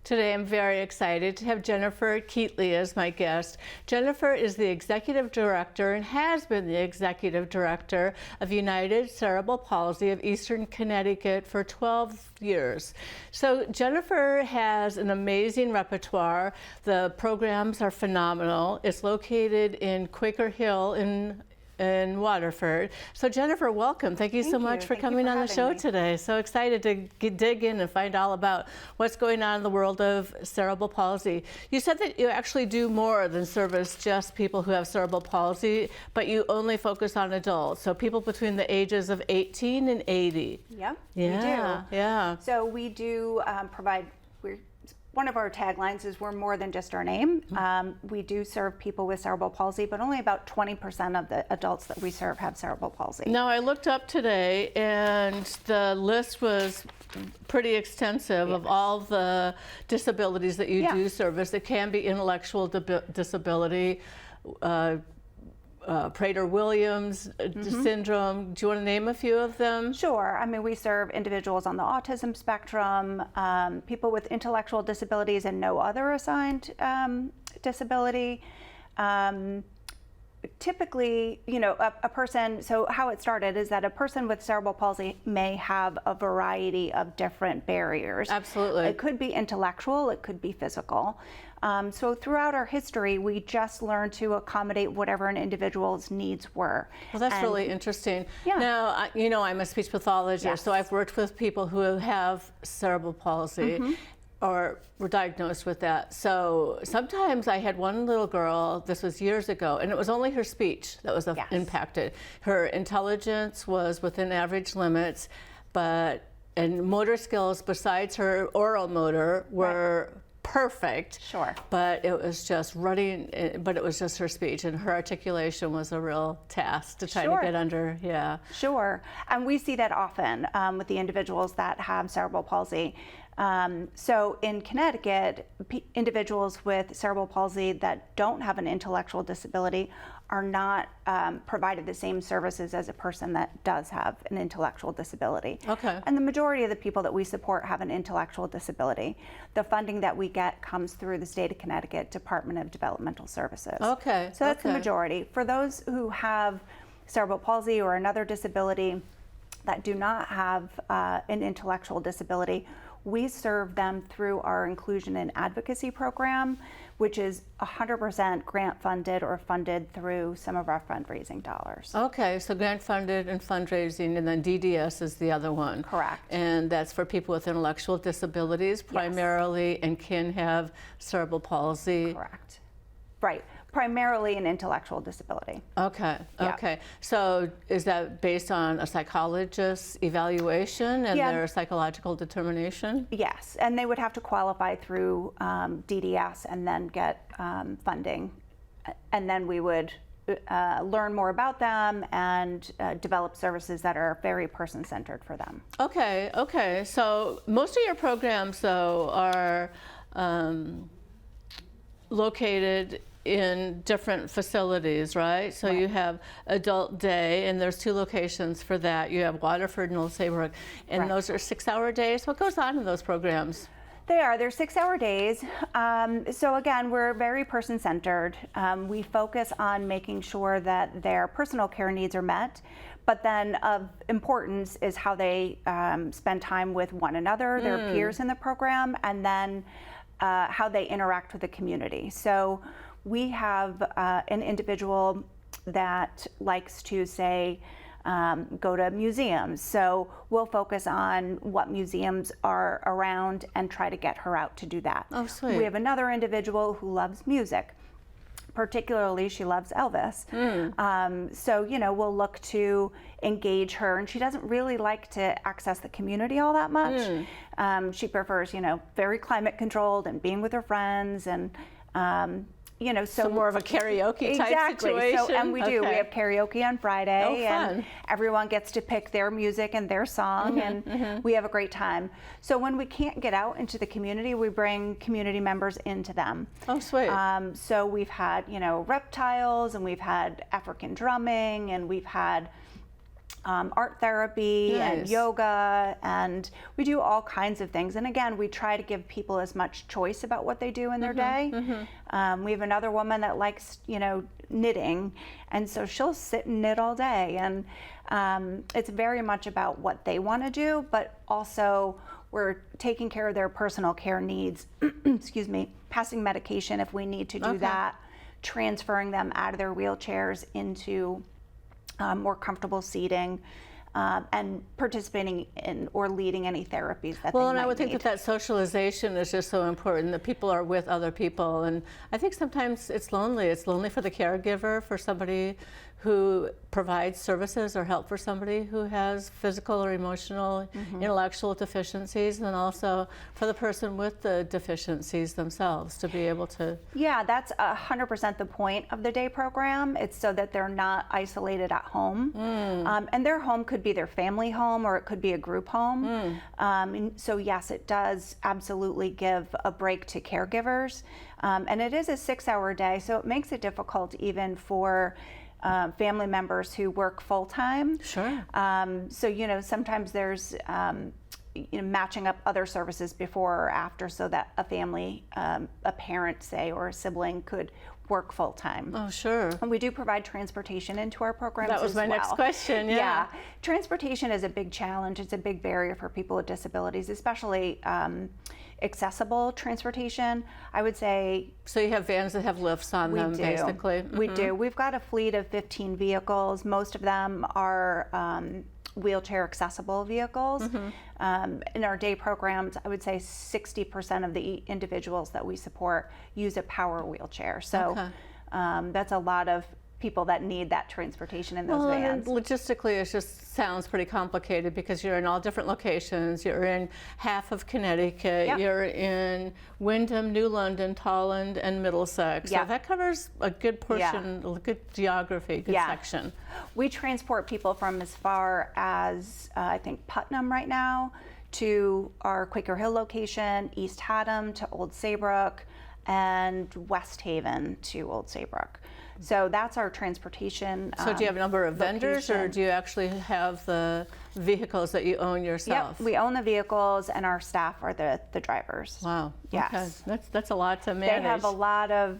Today I'm very excited to have Jennifer Keatley as my guest. Jennifer is the Executive Director and has been the Executive Director of United Cerebral Palsy of Eastern Connecticut for 12 years. So Jennifer has an amazing repertoire. The programs are phenomenal. It's located in Quaker Hill in Waterford. So Jennifer, welcome. Thank you so much for coming on the show today. So excited to dig in and find all about what's going on in the world of cerebral palsy. You said that you actually do more than service just people who have cerebral palsy, but you only focus on adults, so people between the ages of 18 and 80. Yeah, we do. Yeah. So we do provide, one of our taglines is we're more than just our name. We do serve people with cerebral palsy, but only about 20% of the adults that we serve have cerebral palsy. Now, I looked up today and the list was pretty extensive of all the disabilities that you do service. It can be intellectual disability, Prader-Williams syndrome. Do you want to name a few of them? Sure. I mean, we serve individuals on the autism spectrum, people with intellectual disabilities and no other assigned disability. Typically, you know, a person, so how it started is that a person with cerebral palsy may have a variety of different barriers. Absolutely. It could be intellectual, it could be physical. So throughout our history, we just learned to accommodate whatever an individual's needs were. Well, that's really interesting. Yeah. Now, you know, I'm a speech pathologist, so I've worked with people who have cerebral palsy. Or were diagnosed with that. So sometimes I had one little girl, this was years ago, and it was only her speech that was impacted. Her intelligence was within average limits, and motor skills besides her oral motor were perfect. Sure. But it was just running, but it was just her speech, and her articulation was a real task to try to get under, Sure, and we see that often with the individuals that have cerebral palsy. So in Connecticut, individuals with cerebral palsy that don't have an intellectual disability are not provided the same services as a person that does have an intellectual disability. Okay. And the majority of the people that we support have an intellectual disability. The funding that we get comes through the state of Connecticut Department of Developmental Services. Okay. So that's the majority. For those who have cerebral palsy or another disability that do not have an intellectual disability, we serve them through our Inclusion and Advocacy program, which is 100% grant funded or funded through some of our fundraising dollars. Okay, so grant funded and fundraising, and then DDS is the other one. Correct. And that's for people with intellectual disabilities primarily and can have cerebral palsy. Correct. Right. Primarily an intellectual disability. Okay, okay. So is that based on a psychologist's evaluation and their psychological determination? Yes, and they would have to qualify through DDS and then get funding. And then we would learn more about them and develop services that are very person-centered for them. Okay, okay. So most of your programs, though, are located in different facilities, right? So you have Adult Day, and there's 2 locations for that. You have Waterford and Old Saybrook, and those are 6-hour days. What goes on in those programs? They're 6-hour days. So again, we're very person-centered. We focus on making sure that their personal care needs are met, but then of importance is how they spend time with one another, their peers in the program, and then how they interact with the community. So we have an individual that likes to, say, go to museums. So we'll focus on what museums are around and try to get her out to do that. Oh, sweet. We have another individual who loves music. particularly she loves Elvis. So, you know, we'll look to engage her, and she doesn't really like to access the community all that much. She prefers, you know, very climate controlled and being with her friends, and you know, so more of a karaoke type situation. So, and we do. Okay. We have karaoke on Friday, fun. and everyone gets to pick their music and their song, and we have a great time. So when we can't get out into the community, we bring community members into them. Oh, sweet. So we've had, you know, reptiles, and we've had African drumming, and we've had art therapy and Nice. yoga, and we do all kinds of things. And again, we try to give people as much choice about what they do in their day. We have another woman that likes, you know, knitting, and so she'll sit and knit all day. And it's very much about what they want to do, but also we're taking care of their personal care needs. Excuse me, passing medication if we need to do that, transferring them out of their wheelchairs into more comfortable seating, and participating in or leading any therapies that Well, they and might I would think need. that socialization is just so important, that people are with other people. And I think sometimes it's lonely. It's lonely for the caregiver, for somebody who provides services or help for somebody who has physical or emotional, intellectual deficiencies, and then also for the person with the deficiencies themselves to be able to. Yeah, that's 100% the point of the day program. It's so that they're not isolated at home. And their home could be their family home, or it could be a group home. And so yes, it does absolutely give a break to caregivers. And it is a 6-hour day, so it makes it difficult even for family members who work full-time. Sure. So, you know, sometimes there's you know, matching up other services before or after, so that a family, a parent, say, or a sibling could work full-time. Oh, sure. And we do provide transportation into our programs That was as my well. next question, yeah. Transportation is a big challenge. It's a big barrier for people with disabilities, especially accessible transportation. I would say So you have vans that have lifts on we them, do. basically. We do. We've got a fleet of 15 vehicles. Most of them are wheelchair accessible vehicles. In our day programs, I would say 60% of the individuals that we support use a power wheelchair. So that's a lot of people that need that transportation in those Well, vans. and logistically, it just sounds pretty complicated because you're in all different locations. You're in half of Connecticut. Yep. You're in Wyndham, New London, Tolland, and Middlesex. So Yep. that covers a good portion, a good geography, good section. We transport people from as far as, I think, Putnam right now, to our Quaker Hill location, East Haddam to Old Saybrook, and West Haven to Old Saybrook. So that's our transportation. So do you have a number of vendors, or location. do you actually have the vehicles that you own yourself? Yep, we own the vehicles, and our staff are the drivers. Wow. Yes. Okay. That's a lot to manage. They have a lot of,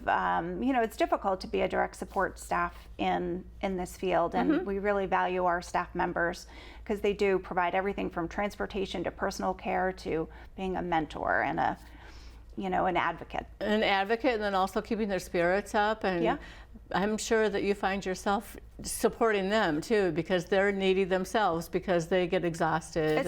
you know, it's difficult to be a direct support staff in this field, and we really value our staff members because they do provide everything from transportation to personal care to being a mentor and a, you know, an advocate. An advocate, and then also keeping their spirits up. And Yeah. I'm sure that you find yourself supporting them too, because they're needy themselves, because they get exhausted.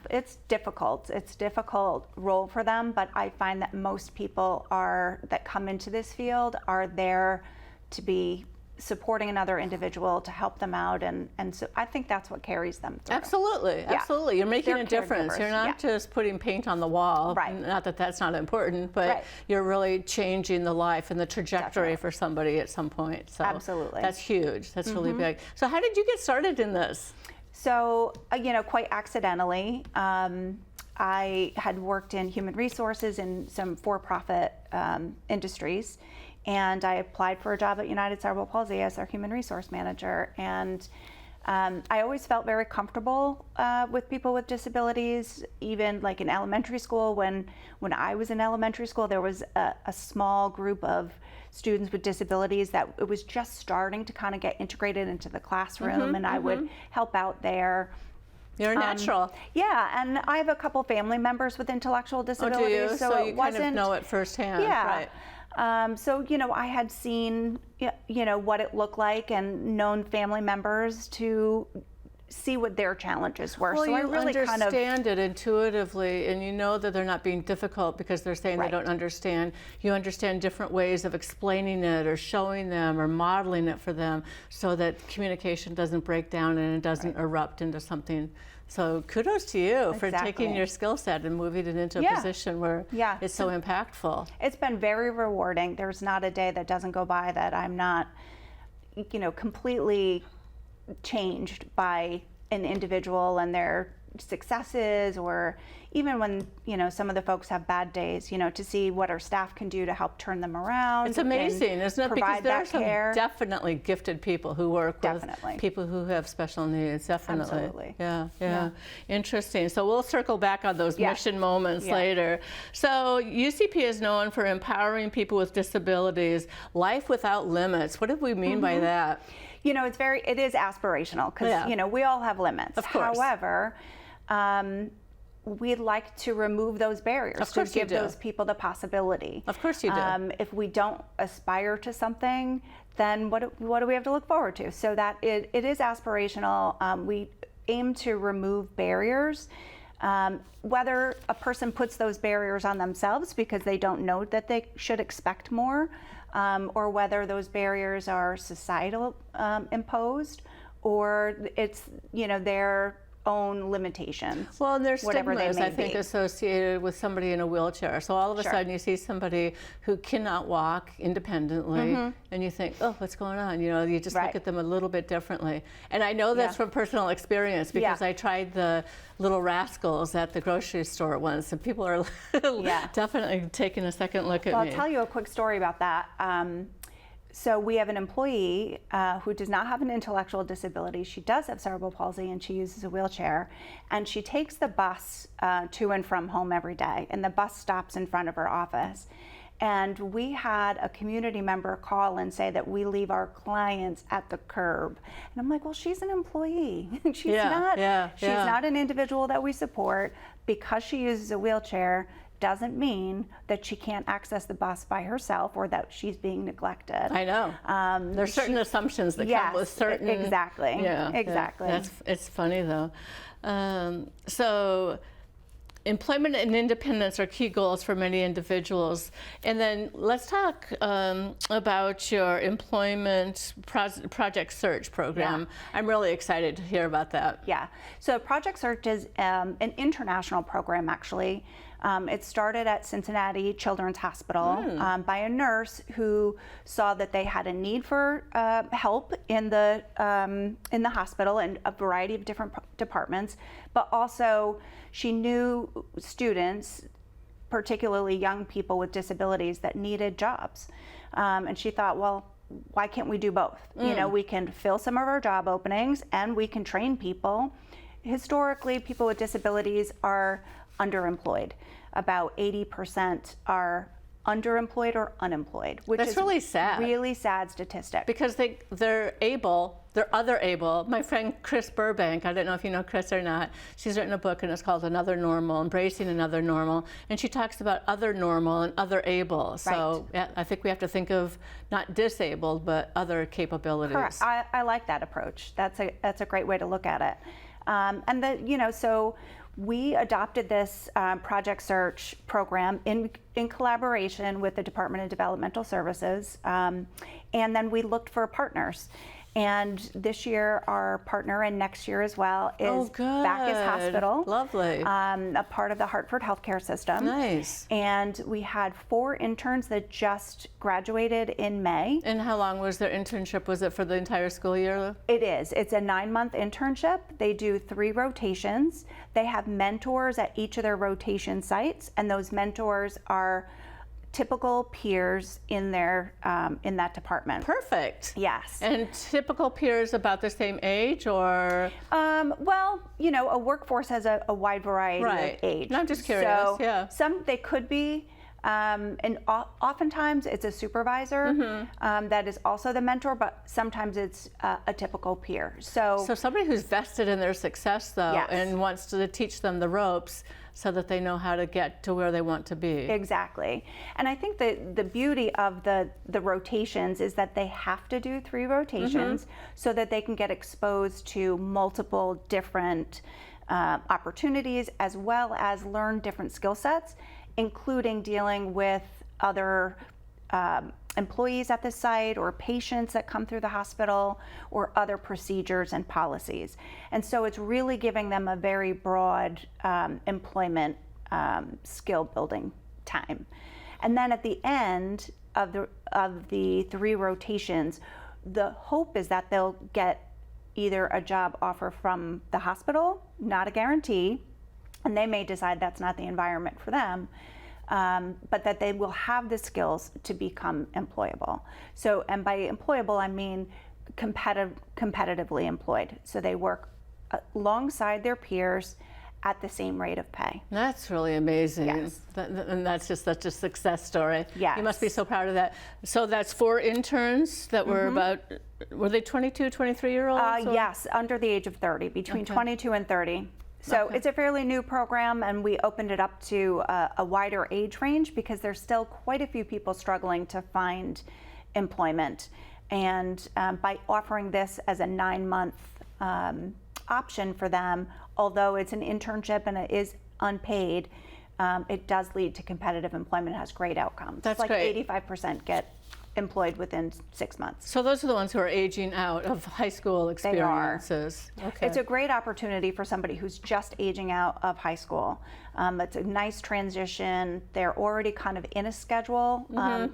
It's difficult. It's a difficult role for them, but I find that most people that come into this field are there to be supporting another individual, to help them out, and so I think that's what carries them through. Absolutely, absolutely. You're making They're a difference. caregivers, You're not just putting paint on the wall. Right. Not that that's not important, but Right. you're really changing the life and the trajectory Definitely. for somebody at some point. So Absolutely. that's huge. That's really big. So how did you get started in this? So, you know, quite accidentally, I had worked in human resources in some for-profit industries, and I applied for a job at United Cerebral Palsy as their human resource manager. And I always felt very comfortable with people with disabilities, even like in elementary school. When I was in elementary school, there was a small group of students with disabilities that it was just starting to kind of get integrated into the classroom, and I would help out there. You're a natural. Yeah, and I have a couple family members with intellectual disabilities. Oh, do you? So it you kind wasn't, of know it firsthand. yeah. Right. So, you know, I had seen, you know, what it looked like and known family members to see what their challenges were. Well, so I you really understand it intuitively, and you know that they're not being difficult because they're saying they don't understand. You understand different ways of explaining it or showing them or modeling it for them so that communication doesn't break down and it doesn't erupt into something. So kudos to you for taking your skill set and moving it into a position where it's so impactful. It's been very rewarding. There's not a day that doesn't go by that I'm not, you know, completely changed by an individual and their successes, or even when, you know, some of the folks have bad days, you know, to see what our staff can do to help turn them around. It's amazing, isn't it? Because there are some definitely gifted people who work with people who have special needs. Definitely. Absolutely. Yeah. Interesting. So we'll circle back on those mission moments later. So UCP is known for empowering people with disabilities, life without limits. What do we mean by that? You know, it is aspirational because, you know, we all have limits. Of course. However, we'd like to remove those barriers to give those people the possibility. Of course you do. If we don't aspire to something, then what do we have to look forward to? So that it is aspirational. We aim to remove barriers. Whether a person puts those barriers on themselves because they don't know that they should expect more, or whether those barriers are societal imposed, or it's, you know, their own limitations. Well, and there's stigmas, I think, associated with somebody in a wheelchair. So all of a sudden you see somebody who cannot walk independently and you think, oh, what's going on? You know, you just look at them a little bit differently. And I know that's from personal experience because I tried the Little Rascals at the grocery store once, and people are definitely taking a second look at me. I'll tell you a quick story about that. So we have an employee who does not have an intellectual disability. She does have cerebral palsy and she uses a wheelchair. And she takes the bus to and from home every day. And the bus stops in front of her office. And we had a community member call and say that we leave our clients at the curb. And I'm like, well, she's an employee. She's not an individual that we support. Because she uses a wheelchair doesn't mean that she can't access the bus by herself or that she's being neglected. I know. There's certain assumptions that come with certain... Exactly. It's funny though. So employment and independence are key goals for many individuals. And then let's talk about your employment project search program. I'm really excited to hear about that. Yeah. So Project Search is an international program, actually. It started at Cincinnati Children's Hospital by a nurse who saw that they had a need for help in the hospital in a variety of different departments, but also she knew students, particularly young people with disabilities, that needed jobs. And she thought, well, why can't we do both? You know, we can fill some of our job openings and we can train people. Historically, people with disabilities are underemployed. About 80% are underemployed or unemployed, which is really sad. Really sad statistic. Because they're other able. My friend Chris Burbank, I don't know if you know Chris or not, she's written a book and it's called Another Normal, Embracing Another Normal, and she talks about other normal and other able. So I think we have to think of not disabled, but other capabilities. Correct. I like that approach. That's a great way to look at it. So we adopted this Project Search program in collaboration with the Department of Developmental Services, and then we looked for partners. And this year, our partner, and next year as well, is Bacchus Hospital. Lovely. A part of the Hartford healthcare system. Nice. And we had 4 interns that just graduated in May. And how long was their internship? Was it for the entire school year? It is. It's a 9-month internship. They do 3 rotations. They have mentors at each of their rotation sites, and those mentors are typical peers in their in that department. Perfect. Yes. And typical peers about the same age, or? Well, you know, a workforce has a wide variety of age. I'm just curious. So some they could be And oftentimes it's a supervisor that is also the mentor, but sometimes it's a typical peer. So somebody who's vested in their success, though, Yes. and wants to teach them the ropes so that they know how to get to where they want to be. Exactly. And I think the beauty of the rotations is that they have to do 3 rotations so that they can get exposed to multiple different opportunities, as well as learn different skill sets, including dealing with other employees at the site or patients that come through the hospital or other procedures and policies. And so it's really giving them a very broad employment skill building time. And then at the end of the 3 rotations, the hope is that they'll get either a job offer from the hospital, not a guarantee, and they may decide that's not the environment for them, but that they will have the skills to become employable. So, and by employable, I mean competitively employed. So they work alongside their peers at the same rate of pay. That's really amazing. Yes. And that's just such a success story. Yes. You must be so proud of that. So that's 4 interns that were about, were they 22, 23-year-olds? Yes, under the age of 30, between 22 and 30. So it's a fairly new program, and we opened it up to a wider age range because there's still quite a few people struggling to find employment. And by offering this as a 9-month option for them, although it's an internship and it is unpaid, it does lead to competitive employment. It has great outcomes. That's like great. 85% get employed within 6 months. So those are the ones who are aging out of high school experiences. Okay. It's a great opportunity for somebody who's just aging out of high school. It's a nice transition. They're already kind of in a schedule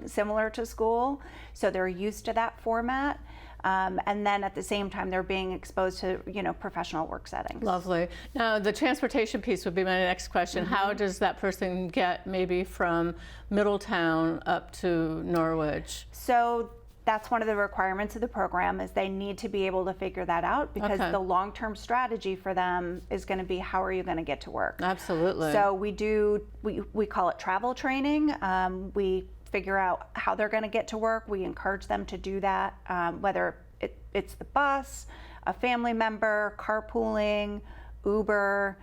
similar to school, so they're used to that format. And then at the same time, they're being exposed to, professional work settings. Lovely. Now, the transportation piece would be my next question. How does that person get maybe from Middletown up to Norwich? So that's one of the requirements of the program, is they need to be able to figure that out, because the long-term strategy for them is going to be, how are you going to get to work? Absolutely. So we call it travel training. We figure out how they're going to get to work. We encourage them to do that, whether it's the bus, a family member, carpooling, Uber,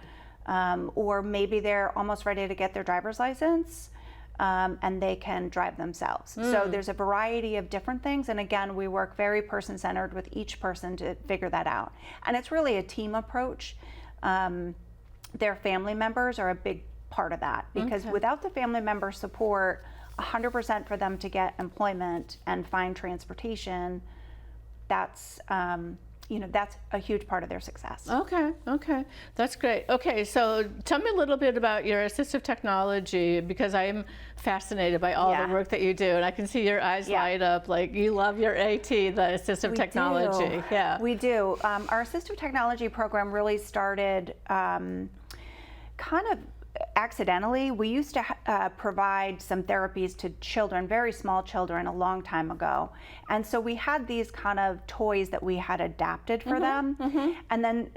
or maybe they're almost ready to get their driver's license and they can drive themselves. So there's a variety of different things. And again, we work very person-centered with each person to figure that out. And it's really a team approach. Their family members are a big part of that, because without the family member support, 100% for them to get employment and find transportation, that's that's a huge part of their success. Okay, that's great. Okay, so tell me a little bit about your assistive technology, because I am fascinated by all the work that you do, and I can see your eyes light up like you love your AT, the assistive technology. Yeah, we do. Our assistive technology program really started kind of accidentally. We used to provide some therapies to children, very small children, a long time ago. And so we had these kind of toys that we had adapted for them. And then,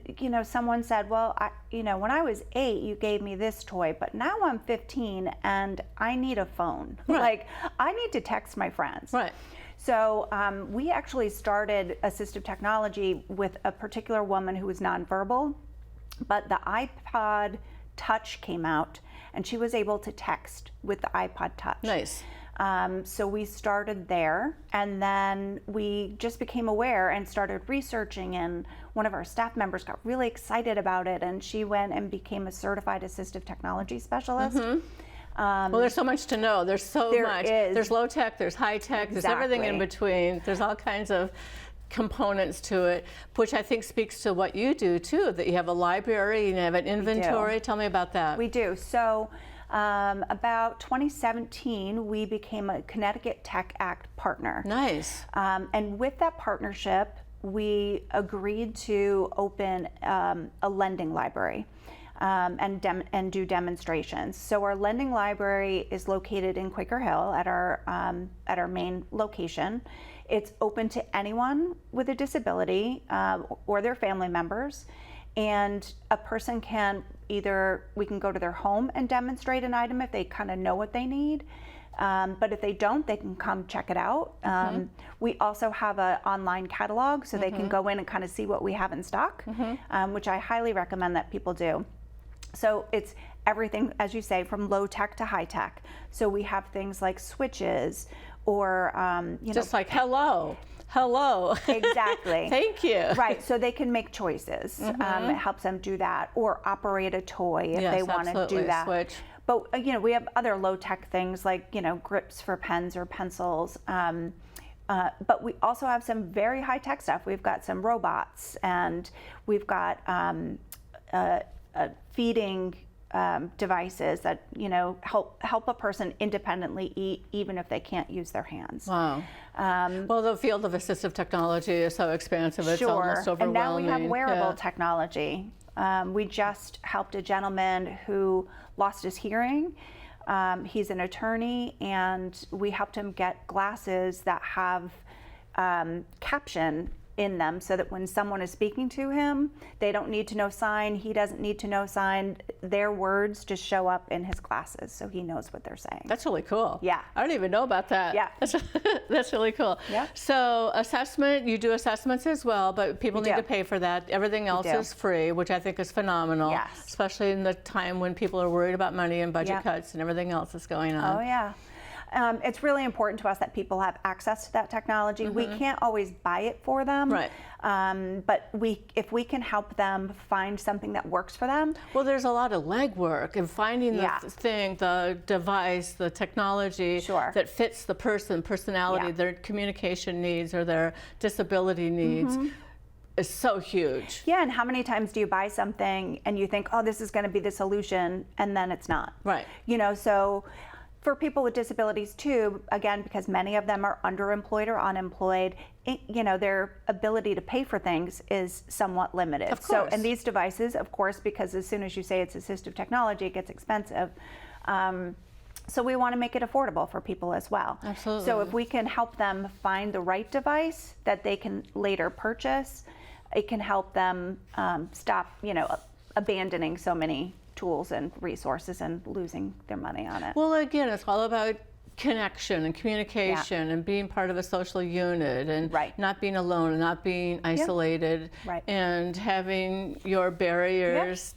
someone said, well, when I was 8, you gave me this toy, but now I'm 15 and I need a phone. Like, I need to text my friends. Right. So we actually started assistive technology with a particular woman who was nonverbal, but the iPod Touch came out, and she was able to text with the iPod Touch. Nice. So we started there, and then we just became aware and started researching, and one of our staff members got really excited about it, and she went and became a certified assistive technology specialist. Well, there's so much to know. There's so much. There's low tech, there's high tech, there's everything in between. There's all kinds of components to it, which I think speaks to what you do too, that you have a library, you have an inventory. Tell me about that. We do. So about 2017, we became a Connecticut Tech Act partner. Nice. And with that partnership, we agreed to open a lending library and do demonstrations. So our lending library is located in Quaker Hill at our main location. It's open to anyone with a disability or their family members. And a person can we can go to their home and demonstrate an item if they kind of know what they need. But if they don't, they can come check it out. We also have an online catalog, so they can go in and kind of see what we have in stock, which I highly recommend that people do. So it's everything, as you say, from low tech to high tech. So we have things like switches or, just like hello. Exactly. Thank you. Right, so they can make choices. It helps them do that, or operate a toy if they want to do that. Switch. But we have other low-tech things like grips for pens or pencils. But we also have some very high-tech stuff. We've got some robots, and we've got feeding devices that help a person independently eat even if they can't use their hands. Wow. Well, the field of assistive technology is so expansive, it's almost overwhelming. And now we have wearable technology. We just helped a gentleman who lost his hearing. He's an attorney, and we helped him get glasses that have caption in them, so that when someone is speaking to him, they don't need to know sign, he doesn't need to know sign, their words just show up in his glasses so he knows what they're saying. That's really cool. Yeah. I don't even know about that. Yeah. That's really cool. Yeah. So assessment, you do assessments as well, but people need to pay for that. Everything else is free, which I think is phenomenal. Yes. Especially in the time when people are worried about money and budget cuts and everything else that's going on. Oh yeah. It's really important to us that people have access to that technology. We can't always buy it for them, right? But if we can help them find something that works for them. Well, there's a lot of legwork in finding the device, the technology that fits the personality, their communication needs or their disability needs. Is so huge. Yeah, and how many times do you buy something and you think, oh, this is going to be the solution, and then it's not? Right. So for people with disabilities too, again, because many of them are underemployed or unemployed, their ability to pay for things is somewhat limited. Of course. So, and these devices, of course, because as soon as you say it's assistive technology, it gets expensive. So we want to make it affordable for people as well. Absolutely. So if we can help them find the right device that they can later purchase, it can help them stop, abandoning so many tools and resources and losing their money on it. Well, again, it's all about connection and communication and being part of a social unit and not being alone and not being isolated and having your barriers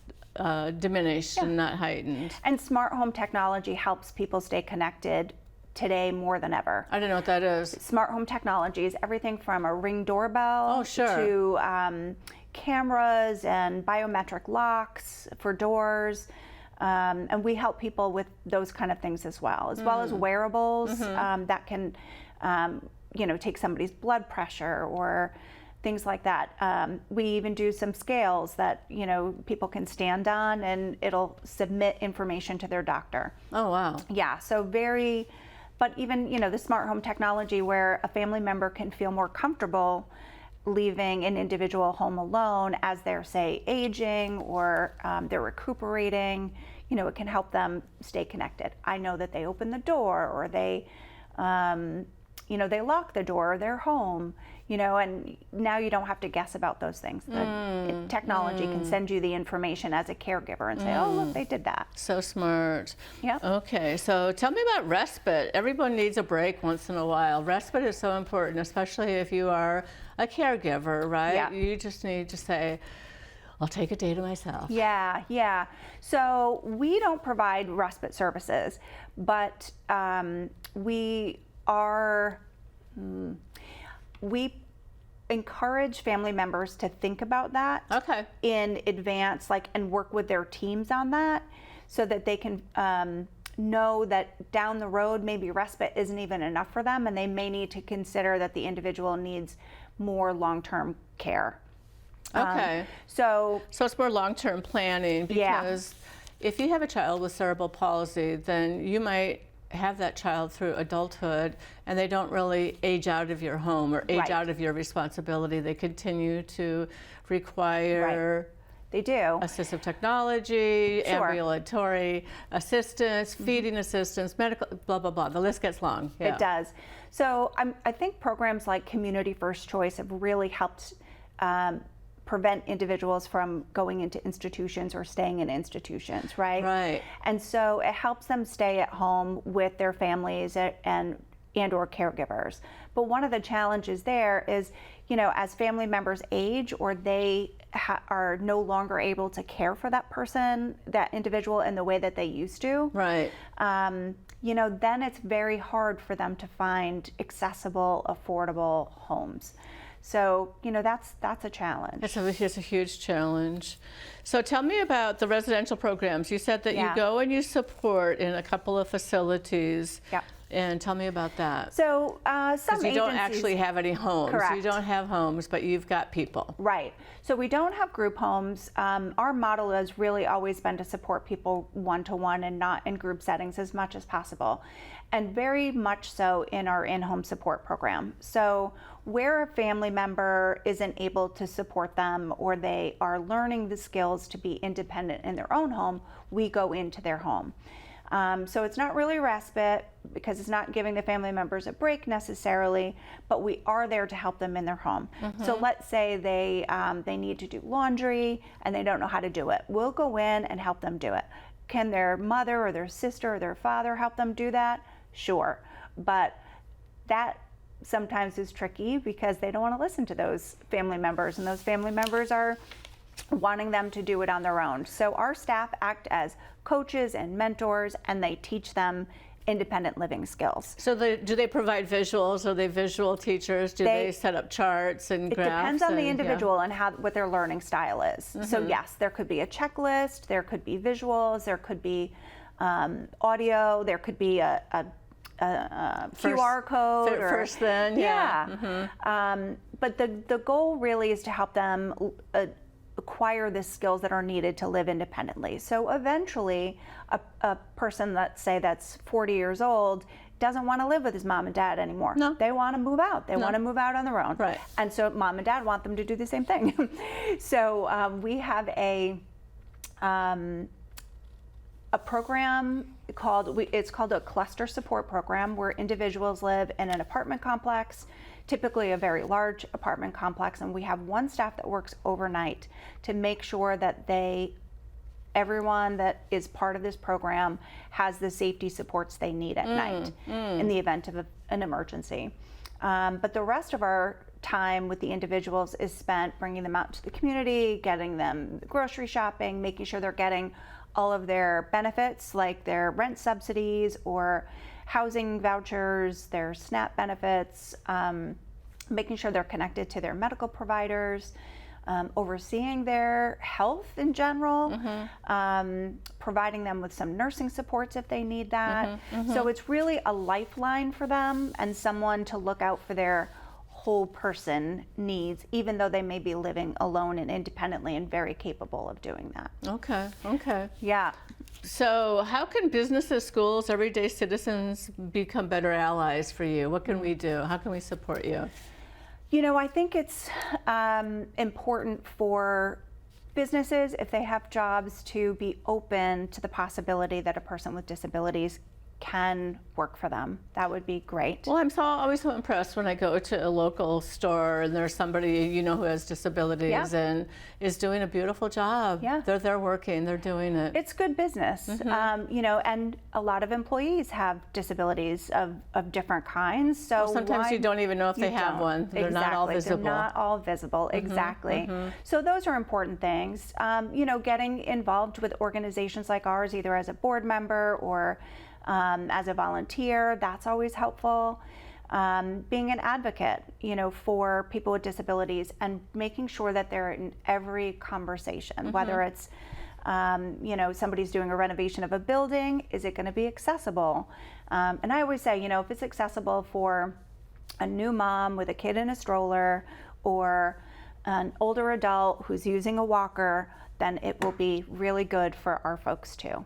diminished and not heightened. And smart home technology helps people stay connected today more than ever. I don't know what that is. Smart home technology is everything from a Ring doorbell to cameras and biometric locks for doors. And we help people with those kind of things as well as wearables that can, take somebody's blood pressure or things like that. We even do some scales that, people can stand on, and it'll submit information to their doctor. Oh, wow. Yeah, so but even, the smart home technology where a family member can feel more comfortable leaving an individual home alone as they're, say, aging or they're recuperating, it can help them stay connected. I know that they open the door, or they, they lock the door, or they're home, and now you don't have to guess about those things. The technology can send you the information as a caregiver and say, oh, look, they did that. So smart. Yeah. Okay, so tell me about respite. Everyone needs a break once in a while. Respite is so important, especially if you are a caregiver, right? Yeah. You just need to say, I'll take a day to myself. Yeah. So we don't provide respite services, but we encourage family members to think about that in advance, and work with their teams on that, so that they can know that down the road maybe respite isn't even enough for them, and they may need to consider that the individual needs more long-term care. Okay. So it's more long-term planning, because if you have a child with cerebral palsy, then you might have that child through adulthood, and they don't really age out of your home or age out of your responsibility. They continue to require they do assistive technology, ambulatory assistance, feeding assistance, medical, blah, blah, blah. The list gets long. It does. So I think programs like Community First Choice have really helped prevent individuals from going into institutions or staying in institutions, right? Right. And so it helps them stay at home with their families and or caregivers. But one of the challenges there is, as family members age or they are no longer able to care for that person, that individual in the way that they used to. Right. Then it's very hard for them to find accessible, affordable homes. So, that's a challenge. It's a huge challenge. So tell me about the residential programs. You said that you go and you support in a couple of facilities. Yeah. And tell me about that. So some you agencies don't actually have any homes. Correct. You don't have homes, but you've got people. Right. So we don't have group homes. Our model has really always been to support people one-to-one and not in group settings as much as possible. And very much so in our in-home support program. So where a family member isn't able to support them or they are learning the skills to be independent in their own home, we go into their home. So it's not really respite because it's not giving the family members a break necessarily, but we are there to help them in their home. So let's say they need to do laundry and they don't know how to do it. We'll go in and help them do it. Can their mother or their sister or their father help them do that? Sure. But that sometimes is tricky because they don't want to listen to those family members, and those family members are wanting them to do it on their own. So our staff act as coaches and mentors, and they teach them independent living skills. So do they provide visuals? Are they visual teachers? Do they set up charts and graphs? It depends on the individual and what their learning style is. So yes, there could be a checklist, there could be visuals, there could be audio, there could be a QR code. First then, but the goal really is to help them acquire the skills that are needed to live independently. So eventually, a person, let's say that's 40 years old, doesn't want to live with his mom and dad anymore. No. They want to move out. They want to move out on their own. Right. And so mom and dad want them to do the same thing. So we have a program it's called a cluster support program, where individuals live in an apartment complex, typically a very large apartment complex, and we have one staff that works overnight to make sure that everyone that is part of this program has the safety supports they need at night in the event of an emergency. But the rest of our time with the individuals is spent bringing them out to the community, getting them grocery shopping, making sure they're getting all of their benefits like their rent subsidies or housing vouchers, their SNAP benefits, making sure they're connected to their medical providers, overseeing their health in general, providing them with some nursing supports if they need that. So it's really a lifeline for them and someone to look out for their whole person needs, even though they may be living alone and independently and very capable of doing that. Okay. Yeah. So how can businesses, schools, everyday citizens become better allies for you? What can we do? How can we support you? I think it's important for businesses, if they have jobs, to be open to the possibility that a person with disabilities can work for them. That would be great. Well, I'm always so impressed when I go to a local store and there's somebody who has disabilities and is doing a beautiful job. Yeah. They're there working, they're doing it. It's good business. And a lot of employees have disabilities of different kinds. So sometimes you don't even know if they have one. They're not all visible. They're not all visible, exactly. So those are important things. Getting involved with organizations like ours, either as a board member or as a volunteer, that's always helpful. Being an advocate, for people with disabilities and making sure that they're in every conversation, whether it's, somebody's doing a renovation of a building, is it going to be accessible? And I always say, if it's accessible for a new mom with a kid in a stroller or an older adult who's using a walker, then it will be really good for our folks too.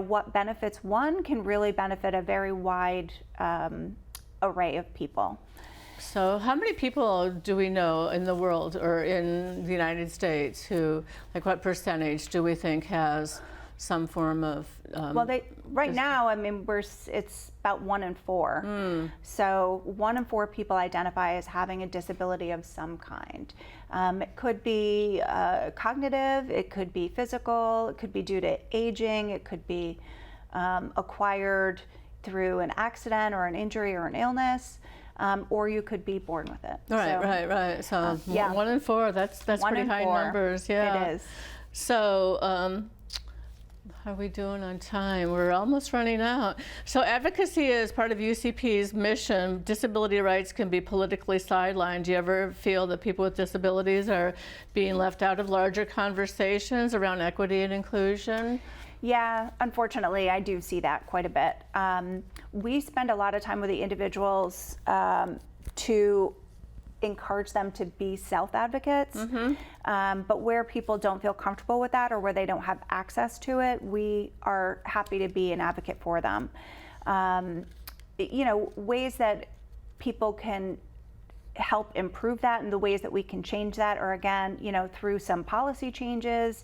What benefits one can really benefit a very wide array of people. So how many people do we know in the world or in the United States what percentage do we think has some form of. Well, right now, I mean, it's about 1 in 4. So 1 in 4 people identify as having a disability of some kind. It could be cognitive, it could be physical, it could be due to aging, it could be acquired through an accident or an injury or an illness. Or you could be born with it. Right. So 1 in 4, that's pretty high numbers. Yeah, it is. So how are we doing on time? We're almost running out. So advocacy is part of UCP's mission. Disability rights can be politically sidelined. Do you ever feel that people with disabilities are being left out of larger conversations around equity and inclusion? Yeah, unfortunately, I do see that quite a bit. We spend a lot of time with the individuals to encourage them to be self-advocates, but where people don't feel comfortable with that or where they don't have access to it, we are happy to be an advocate for them. You know, ways that people can help improve that and the ways that we can change that are, again, you know, through some policy changes.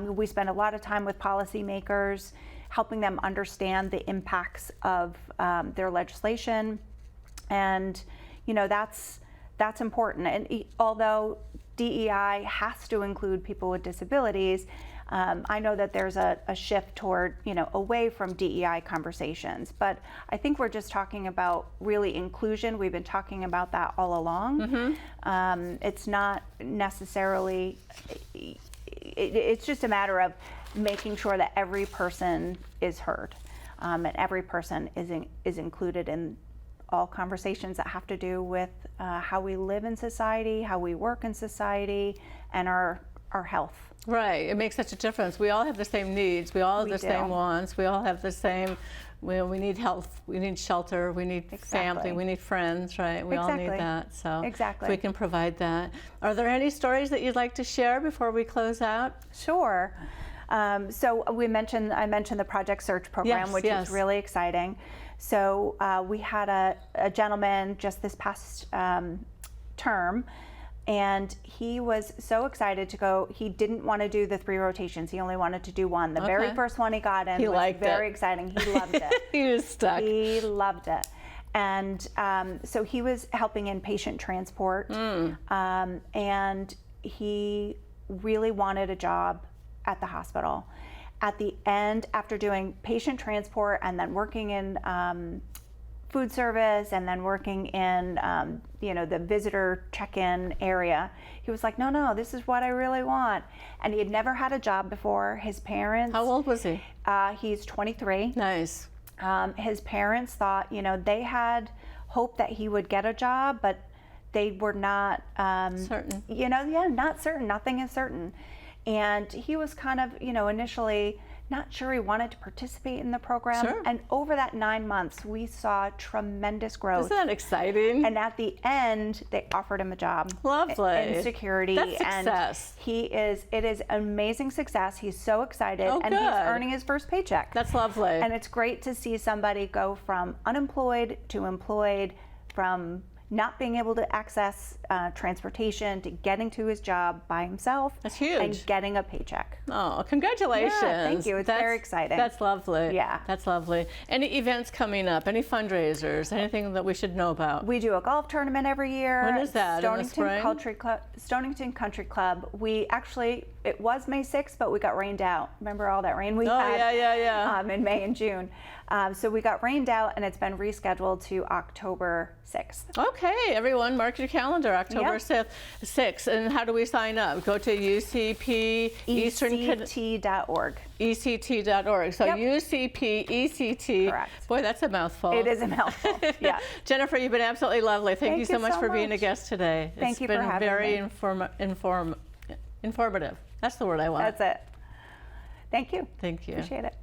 We spend a lot of time with policymakers, helping them understand the impacts of their legislation, and you know that's important. And although DEI has to include people with disabilities, I know that there's a shift toward, you know, away from DEI conversations. But I think we're just talking about really inclusion. We've been talking about that all along. It's not necessarily. It's just a matter of making sure that every person is heard, and every person is included in all conversations that have to do with how we live in society, how we work in society, and our health. Right. It makes such a difference. We all have the same needs. We all have the same wants. We all have the same. We need health. We need shelter. We need family. We need friends. Right. We all need that. So if we can provide that. Are there any stories that you'd like to share before we close out? Sure. So I mentioned the Project Search program, which is really exciting. So we had a gentleman just this past term, and he was so excited to go. He didn't want to do the 3 rotations. He only wanted to do 1. The very first one he got in was very exciting. He loved it. He was stuck. He loved it. And so he was helping in patient transport, and he really wanted a job at the hospital. At the end, after doing patient transport and then working in food service and then working in you know, the visitor check-in area, he was like, no, this is what I really want. And he had never had a job before. His parents. How old was he? He's 23. Nice. His parents thought, you know, they had hope that he would get a job, but they were not certain. You know, not certain. Nothing is certain. And he was kind of, you know, initially not sure he wanted to participate in the program. Sure. And over that 9 months, we saw tremendous growth. Isn't that exciting? And at the end, they offered him a job. Lovely. In security. That's success. And it is amazing success. He's so excited. And he's earning his first paycheck. That's lovely. And it's great to see somebody go from unemployed to employed, from not being able to access transportation to getting to his job by himself. That's huge. And getting a paycheck. Oh, congratulations. Yeah, thank you. It's very exciting. That's lovely. Yeah. That's lovely. Any events coming up? Any fundraisers? Anything that we should know about? We do a golf tournament every year. When is that? Stonington Country Club. We actually, it was May 6th, but we got rained out. Remember all that rain we had? Yeah. In May and June. So we got rained out, and it's been rescheduled to October 6th. Okay, everyone, mark your calendar, October 6th. And how do we sign up? Go to UCP Eastern ECT.org. ECT.org. So UCP ECT. Correct. Boy, that's a mouthful. It is a mouthful. Yeah. Jennifer, you've been absolutely lovely. Thank you so much for being a guest today. Thank you for having me. It's been very informative. That's the word I want. That's it. Thank you. Thank you. Appreciate it.